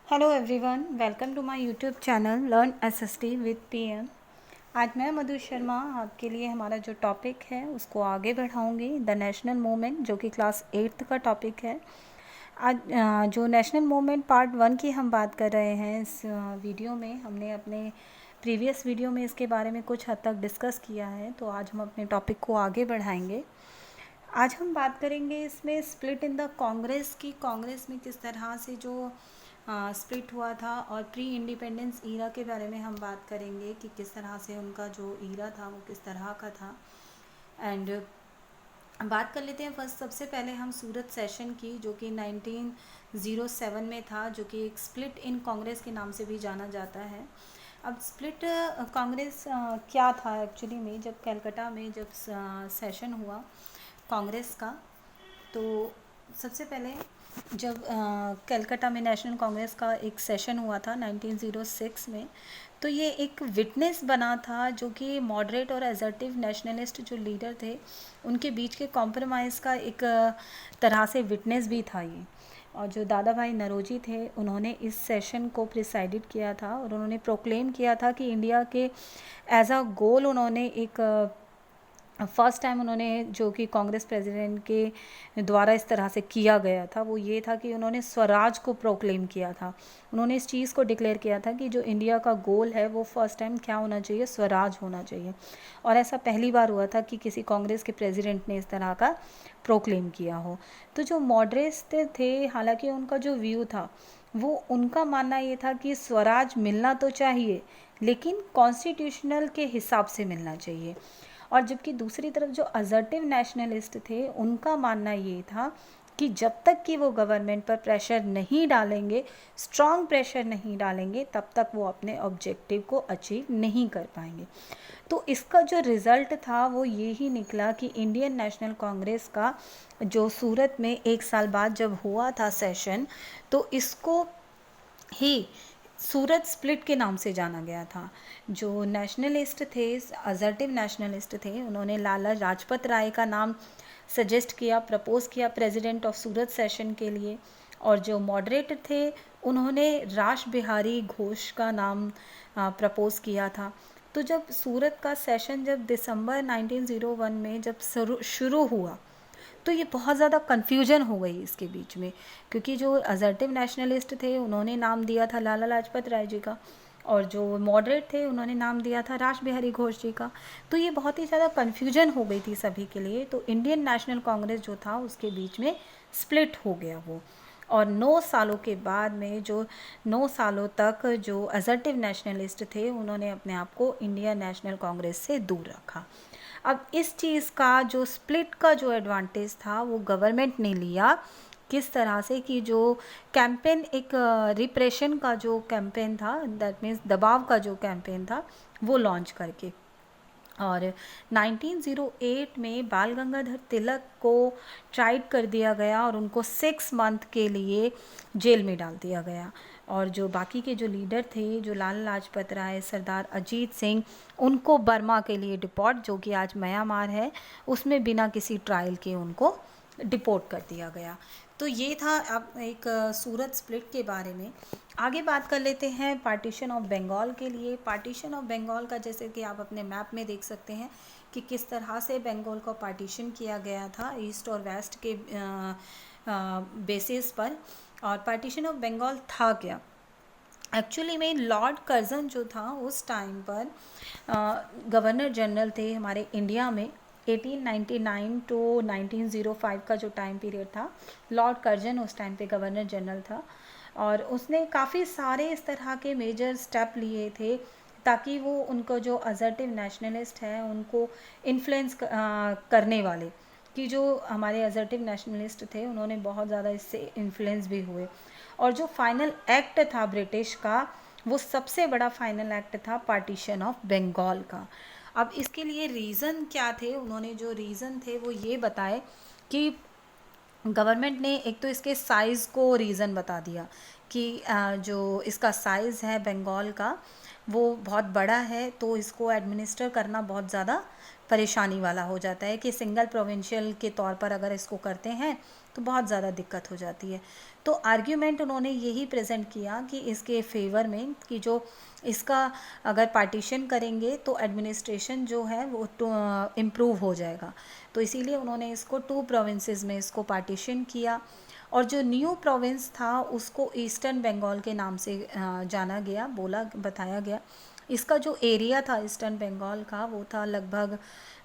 Hello everyone, welcome to my YouTube channel learn SST with PM. आज मैं मधु शर्मा आपके लिए हमारा जो टॉपिक है उसको आगे बढ़ाऊंगी, द नेशनल मूवमेंट, जो कि क्लास 8th का टॉपिक है। आज जो नेशनल मूवमेंट पार्ट 1 की हम बात कर रहे हैं इस वीडियो में। हमने अपने प्रीवियस वीडियो में इसके बारे में कुछ हद तक डिस्कस किया है, तो आज हम अपने टॉपिक को आगे बढ़ाएंगे। आज हम बात करेंगे इसमें स्प्लिट इन द कांग्रेस की, कांग्रेस में किस तरह से जो स्प्लिट हुआ था, और प्री इंडिपेंडेंस ईरा के बारे में हम बात करेंगे कि किस तरह से उनका जो ईरा था वो किस तरह का था। एंड बात कर लेते हैं फर्स्ट, सबसे पहले हम सूरत सेशन की, जो कि 1907 में था, जो कि एक स्प्लिट इन कांग्रेस के नाम से भी जाना जाता है। अब स्प्लिट कांग्रेस क्या था एक्चुअली में, जब कलकत्ता में जब सेशन हुआ कांग्रेस का, तो सबसे पहले जब कलकत्ता में नेशनल कांग्रेस का एक सेशन हुआ था 1906 में, तो ये एक विटनेस बना था, जो कि मॉडरेट और एजर्टिव नेशनलिस्ट जो लीडर थे उनके बीच के कॉम्प्रोमाइज़ का एक तरह से विटनेस भी था ये। और जो दादा भाई नौरोजी थे, उन्होंने इस सेशन को प्रिसाइडेड किया था और उन्होंने प्रोक्लेम किया था कि इंडिया के एज अ गोल उन्होंने एक फर्स्ट टाइम उन्होंने, जो कि कांग्रेस प्रेसिडेंट के द्वारा इस तरह से किया गया था, वो ये था कि उन्होंने स्वराज को प्रोक्लेम किया था। उन्होंने इस चीज़ को डिक्लेयर किया था कि जो इंडिया का गोल है वो फर्स्ट टाइम क्या होना चाहिए, स्वराज होना चाहिए। और ऐसा पहली बार हुआ था कि किसी कांग्रेस के प्रेसिडेंट ने इस तरह का प्रोक्लेम किया हो। तो जो मॉडरेट्स थे, हालांकि उनका जो व्यू था वो, उनका मानना ये था कि स्वराज मिलना तो चाहिए लेकिन कॉन्स्टिट्यूशनल के हिसाब से मिलना चाहिए। और जबकि दूसरी तरफ जो असर्टिव नेशनलिस्ट थे, उनका मानना ये था कि जब तक कि वो गवर्नमेंट पर प्रेशर नहीं डालेंगे, स्ट्रॉन्ग प्रेशर नहीं डालेंगे, तब तक वो अपने ऑब्जेक्टिव को अचीव नहीं कर पाएंगे। तो इसका जो रिज़ल्ट था वो ये ही निकला कि इंडियन नेशनल कांग्रेस का जो सूरत में 1 साल बाद जब हुआ था सेशन, तो इसको ही सूरत स्प्लिट के नाम से जाना गया था। जो नेशनलिस्ट थे, असर्टिव नेशनलिस्ट थे, उन्होंने लाला लाजपत राय का नाम सजेस्ट किया, प्रपोज़ किया प्रेसिडेंट ऑफ सूरत सेशन के लिए। और जो मॉडरेट थे, उन्होंने रास बिहारी घोष का नाम प्रपोज़ किया था। तो जब सूरत का सेशन जब दिसंबर 1901 में जब शुरू हुआ, तो ये बहुत ज़्यादा कन्फ्यूजन हो गई इसके बीच में, क्योंकि जो असर्टिव नेशनलिस्ट थे उन्होंने नाम दिया था लाला लाजपत राय जी का, और जो मॉडरेट थे उन्होंने नाम दिया था रास बिहारी घोष जी का। तो ये बहुत ही ज़्यादा कन्फ्यूजन हो गई थी सभी के लिए। तो इंडियन नेशनल कांग्रेस जो था उसके बीच में स्प्लिट हो गया वो। और 9 सालों के बाद में, जो 9 सालों तक जो असर्टिव नेशनलिस्ट थे, उन्होंने अपने आप को इंडियन नेशनल कांग्रेस से दूर रखा। अब इस चीज़ का जो स्प्लिट का जो एडवांटेज था वो गवर्नमेंट ने लिया, किस तरह से कि जो कैंपेन, एक रिप्रेशन का जो कैंपेन था, दैट मीन्स दबाव का जो कैंपेन था, वो लॉन्च करके। और 1908 में बाल गंगाधर तिलक को ट्राइड कर दिया गया और उनको 6 मंथ के लिए जेल में डाल दिया गया। और जो बाकी के जो लीडर थे, जो लाला लाजपत राय, सरदार अजीत सिंह, उनको बर्मा के लिए डिपोर्ट, जो कि आज म्यांमार है, उसमें बिना किसी ट्रायल के उनको डिपोर्ट कर दिया गया। तो ये था अब एक सूरत स्प्लिट के बारे में। आगे बात कर लेते हैं पार्टीशन ऑफ बंगाल के लिए। पार्टीशन ऑफ बंगाल का, जैसे कि आप अपने मैप में देख सकते हैं कि किस तरह से बंगाल को पार्टीशन किया गया था ईस्ट और वेस्ट के बेसिस पर। और पार्टीशन ऑफ बंगाल था क्या एक्चुअली में, लॉर्ड कर्जन जो था उस टाइम पर गवर्नर जनरल थे हमारे इंडिया में। 1899 टू 1905 का जो टाइम पीरियड था, लॉर्ड कर्जन उस टाइम पे गवर्नर जनरल था। और उसने काफ़ी सारे इस तरह के मेजर स्टेप लिए थे ताकि वो उनको जो असर्टिव नेशनलिस्ट हैं उनको इन्फ्लुएंस करने वाले, कि जो हमारे असर्टिव नेशनलिस्ट थे उन्होंने बहुत ज़्यादा इससे इन्फ्लुएंस भी हुए। और जो फाइनल एक्ट था ब्रिटिश का, वो सबसे बड़ा फाइनल एक्ट था पार्टीशन ऑफ बंगाल का। अब इसके लिए रीज़न क्या थे, उन्होंने जो रीज़न थे वो ये बताए कि गवर्नमेंट ने एक तो इसके साइज़ को रीज़न बता दिया कि जो इसका साइज़ है बंगाल का वो बहुत बड़ा है, तो इसको एडमिनिस्टर करना बहुत ज़्यादा परेशानी वाला हो जाता है, कि सिंगल प्रोविंशियल के तौर पर अगर इसको करते हैं तो बहुत ज़्यादा दिक्कत हो जाती है। तो आर्ग्यूमेंट उन्होंने यही प्रेजेंट किया कि इसके फेवर में कि जो इसका अगर पार्टीशन करेंगे तो एडमिनिस्ट्रेशन जो है वो इम्प्रूव हो जाएगा। तो इसीलिए उन्होंने इसको 2 प्रोविंसेस में इसको पार्टीशन किया और जो न्यू प्रोविंस था उसको ईस्टर्न बंगाल के नाम से जाना गया, बताया गया। इसका जो एरिया था ईस्टर्न बंगाल का वो था लगभग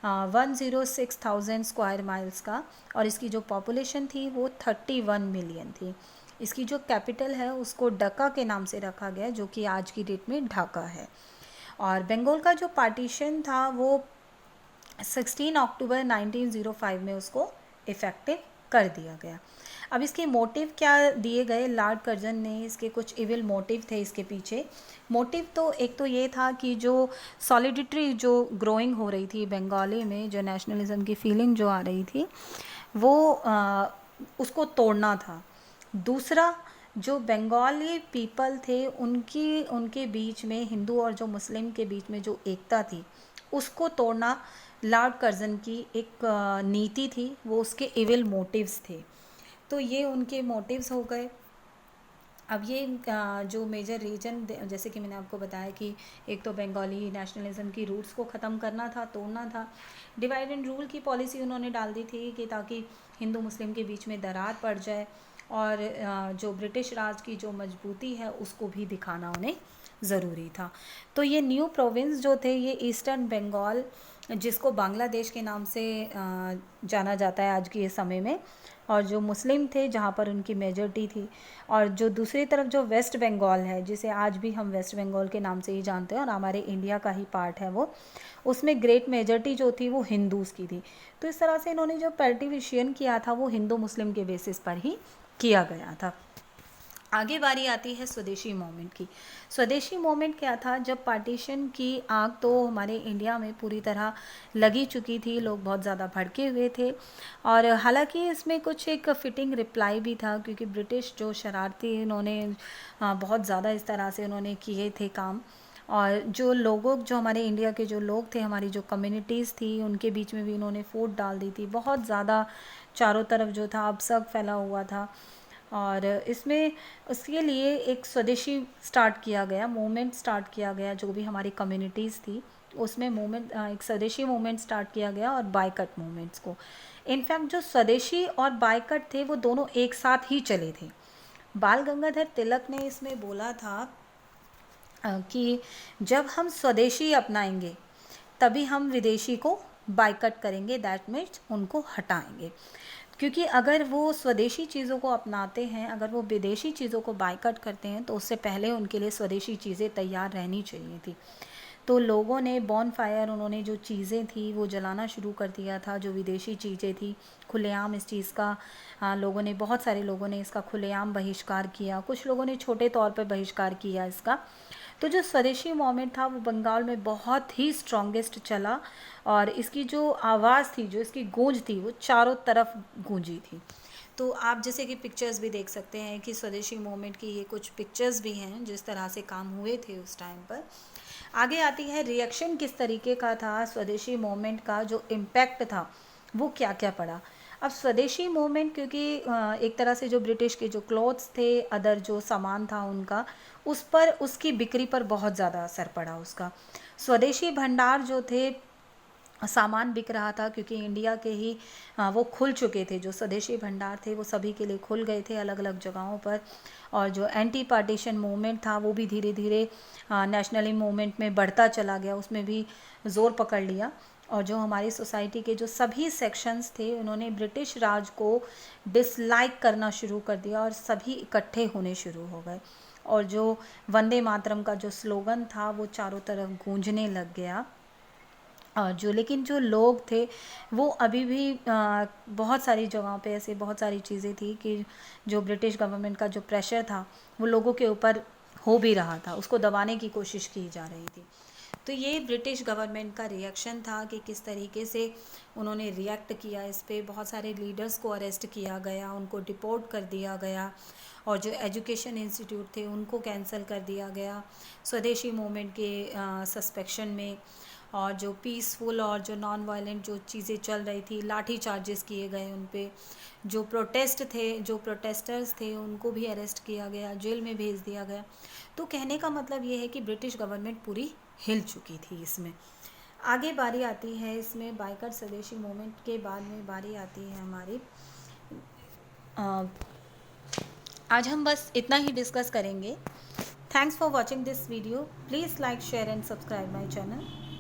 106,000 स्क्वायर माइल्स का और इसकी जो पॉपुलेशन थी वो 31 मिलियन थी। इसकी जो कैपिटल है उसको ढाका के नाम से रखा गया जो कि आज की डेट में ढाका है। और बंगाल का जो पार्टीशन था वो 16 अक्टूबर 1905 में उसको इफ़ेक्टिव कर दिया गया। अब इसके मोटिव क्या दिए गए, लॉर्ड कर्जन ने इसके कुछ इविल मोटिव थे इसके पीछे। मोटिव तो एक तो ये था कि जो सॉलिडिटी जो ग्रोइंग हो रही थी बंगाली में, जो नेशनलिज्म की फीलिंग जो आ रही थी वो उसको तोड़ना था। दूसरा, जो बंगाली पीपल थे उनके बीच में, हिंदू और जो मुस्लिम के बीच में जो एकता थी उसको तोड़ना लॉर्ड कर्जन की एक नीति थी, वो उसके इविल मोटिव्स थे। तो ये उनके मोटिव्स हो गए। अब ये जो मेजर रीजन, जैसे कि मैंने आपको बताया कि एक तो बंगाली नेशनलिज्म की रूट्स को ख़त्म करना था, तोड़ना था। डिवाइड एंड रूल की पॉलिसी उन्होंने डाल दी थी कि ताकि हिंदू मुस्लिम के बीच में दरार पड़ जाए और जो ब्रिटिश राज की जो मजबूती है उसको भी दिखाना उन्हें ज़रूरी था। तो ये न्यू प्रोविंस जो थे ये ईस्टर्न बंगाल, जिसको बांग्लादेश के नाम से जाना जाता है आज के समय में, और जो मुस्लिम थे जहाँ पर उनकी मेजॉरिटी थी, और जो दूसरी तरफ जो वेस्ट बंगाल है जिसे आज भी हम वेस्ट बंगाल के नाम से ही जानते हैं और हमारे इंडिया का ही पार्ट है वो, उसमें ग्रेट मेजॉरिटी जो थी वो हिंदूज़ की थी। तो इस तरह से इन्होंने जो पार्टीशन किया था वो हिंदू मुस्लिम के बेसिस पर ही किया गया था। आगे बारी आती है स्वदेशी मूवमेंट की। स्वदेशी मूवमेंट क्या था, जब पार्टीशन की आग तो हमारे इंडिया में पूरी तरह लगी चुकी थी, लोग बहुत ज़्यादा भड़के हुए थे और हालांकि इसमें कुछ एक फिटिंग रिप्लाई भी था क्योंकि ब्रिटिश जो शरारती उन्होंने बहुत ज़्यादा इस तरह से उन्होंने किए थे काम, और जो लोगों जो हमारे इंडिया के जो लोग थे, हमारी जो कम्युनिटीज़ थी, उनके बीच में भी इन्होंने फूट डाल दी थी। बहुत ज़्यादा चारों तरफ जो था अपसग फैला हुआ था और इसमें उसके लिए एक स्वदेशी स्टार्ट किया गया, मूवमेंट स्टार्ट किया गया। जो भी हमारी कम्युनिटीज़ थी उसमें मूवमेंट, एक स्वदेशी मूवमेंट स्टार्ट किया गया और बायकट मूवमेंट्स को। इनफैक्ट जो स्वदेशी और बायकट थे वो दोनों एक साथ ही चले थे। बाल गंगाधर तिलक ने इसमें बोला था कि जब हम स्वदेशी अपनाएंगे तभी हम विदेशी को बायकट करेंगे, दैट मीन्स उनको हटाएंगे। क्योंकि अगर वो स्वदेशी चीज़ों को अपनाते हैं, अगर वो विदेशी चीज़ों को बायकट करते हैं तो उससे पहले उनके लिए स्वदेशी चीज़ें तैयार रहनी चाहिए थी। तो लोगों ने बॉन फायर, उन्होंने जो चीज़ें थी वो जलाना शुरू कर दिया था, जो विदेशी चीज़ें थी। खुलेआम इस चीज़ का लोगों ने, बहुत सारे लोगों ने इसका खुलेआम बहिष्कार किया, कुछ लोगों ने छोटे तौर पर बहिष्कार किया इसका। तो जो स्वदेशी मूवमेंट था वो बंगाल में बहुत ही स्ट्रॉन्गेस्ट चला और इसकी जो आवाज़ थी, जो इसकी गूंज थी वो चारों तरफ गूंजी थी। तो आप जैसे कि पिक्चर्स भी देख सकते हैं कि स्वदेशी मूवमेंट की ये कुछ पिक्चर्स भी हैं जिस तरह से काम हुए थे उस टाइम पर। आगे आती है रिएक्शन किस तरीके का था, स्वदेशी मूवमेंट का जो इम्पैक्ट था वो क्या क्या पड़ा। अब स्वदेशी मूवमेंट, क्योंकि एक तरह से जो ब्रिटिश के जो क्लॉथ्स थे, अदर जो सामान था उनका, उस पर, उसकी बिक्री पर बहुत ज़्यादा असर पड़ा उसका। स्वदेशी भंडार जो थे, सामान बिक रहा था क्योंकि इंडिया के ही वो खुल चुके थे, जो स्वदेशी भंडार थे वो सभी के लिए खुल गए थे अलग अलग जगहों पर। और जो एंटी पार्टीशन मूवमेंट था वो भी धीरे धीरे नेशनली मूवमेंट में बढ़ता चला गया, उसमें भी ज़ोर पकड़ लिया। और जो हमारी सोसाइटी के जो सभी सेक्शंस थे उन्होंने ब्रिटिश राज को डिसलाइक करना शुरू कर दिया और सभी इकट्ठे होने शुरू हो गए। और जो वंदे मातरम का जो स्लोगन था वो चारों तरफ गूंजने लग गया। लेकिन जो लोग थे वो अभी भी बहुत सारी जगहों पे ऐसे बहुत सारी चीज़ें थी कि जो ब्रिटिश गवर्नमेंट का जो प्रेशर था वो लोगों के ऊपर हो भी रहा था, उसको दबाने की कोशिश की जा रही थी। तो ये ब्रिटिश गवर्नमेंट का रिएक्शन था कि किस तरीके से उन्होंने रिएक्ट किया इस पर। बहुत सारे लीडर्स को अरेस्ट किया गया, उनको डिपोर्ट कर दिया गया और जो एजुकेशन इंस्टीट्यूट थे उनको कैंसिल कर दिया गया स्वदेशी मूवमेंट के सस्पेक्शन में। और जो पीसफुल और जो नॉन वायलेंट जो चीज़ें चल रही थी, लाठी चार्जेस किए गए उन पे, जो प्रोटेस्टर्स थे उनको भी अरेस्ट किया गया, जेल में भेज दिया गया। तो कहने का मतलब ये है कि ब्रिटिश गवर्नमेंट पूरी हिल चुकी थी इसमें। आगे बारी आती है इसमें बाइकर स्वदेशी मूवमेंट के बाद में बारी आती है हमारी, आज हम बस इतना ही डिस्कस करेंगे। Thanks for watching this video. Please like, share and subscribe my channel.